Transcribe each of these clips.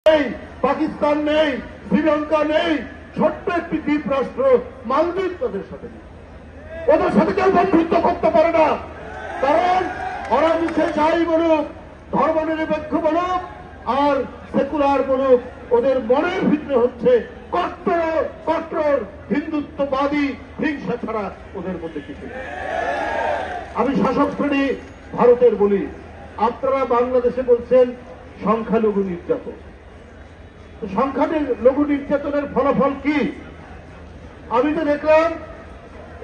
নেই, পাকিস্তান নেই, শ্রীলঙ্কা নেই, ছোট্ট একটি দ্বীপ রাষ্ট্র মালদ্বীপ তাদের সাথে নেই। ওদের সাথে কেউ বন্ধুত্ব করতে পারে না, কারণ ওরা মুখে যাই বলুক, ধর্মনিরপেক্ষ বলুক আর সেকুলার বলুক, ওদের মনের ভিতরে হচ্ছে কট্টর কট্টর হিন্দুত্ববাদী হিংসা ছাড়া ওদের মধ্যে কিছু নেই। আমি শাসক শ্রেণী ভারতের বলি, আপনারা বাংলাদেশে বলছেন সংখ্যালঘু নির্যাতন। সংখ্যালঘু নির্যাতনের ফলাফল কি? আমি তো দেখলাম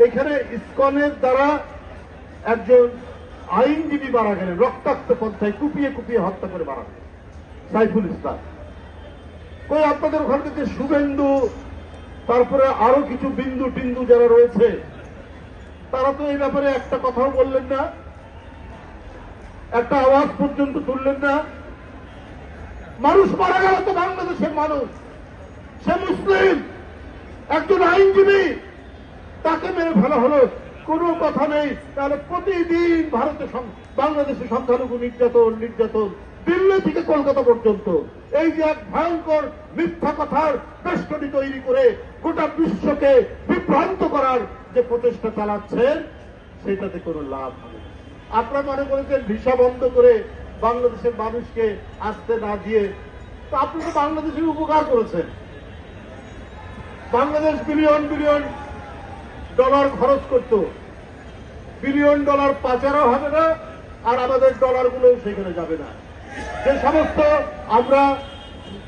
এখানে ইসকনের দ্বারা একজন আইনজীবী মারা গেলেন, রক্তাক্ত পন্থায় কুপিয়ে কুপিয়ে হত্যা করে মারা গেলেন, সাইফুল ইসলাম। কই আপনাদের ওখান থেকে শুভেন্দু, তারপরে আরো কিছু বিন্দু টিন্দু যারা রয়েছে, তারা তো এই ব্যাপারে একটা কথাও বললেন না, একটা আওয়াজ পর্যন্ত তুললেন না। মানুষ মারা গেল তো বাংলাদেশের মানুষ, সে মুসলিম, একজন আইনজীবী, তাকে মেরে ফেলা হলো, কোনো কথা নেই। তাহলে প্রতিদিন বাংলাদেশে সংখ্যালঘু নির্যাতন দিল্লি থেকে কলকাতা পর্যন্ত, এই যে এক ভয়ঙ্কর মিথ্যা কথার বেষ্টনী তৈরি করে গোটা বিশ্বকে বিভ্রান্ত করার যে প্রচেষ্টা চালাচ্ছেন, সেটাতে কোনো লাভ হবে না। আপনারা মনে করেছেন ভিসা বন্ধ করে বাংলাদেশের মানুষকে আসতে না দিয়ে, তো আপনি তো বাংলাদেশের উপকার করেছেন। বাংলাদেশ বিলিয়ন বিলিয়ন ডলার খরচ করত, বিলিয়ন ডলার পাচারও হবে না, আর আমাদের ডলারগুলোও সেখানে যাবে না। যে সমস্ত আমরা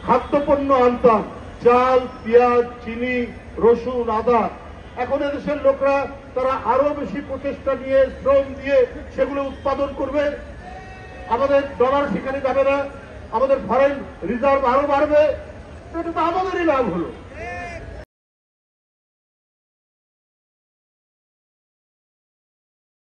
খাদ্যপণ্য আনতাম, চাল, পেঁয়াজ, চিনি, রসুন, আদা, এখন এদেশের লোকরা তারা আরো বেশি প্রচেষ্টা নিয়ে, শ্রম দিয়ে সেগুলো উৎপাদন করবে। আমাদের ডলার সেখানে যাবে না, আমাদের ফরেন রিজার্ভ আরো বাড়বে। এটা তো আমাদেরই লাভ হলো।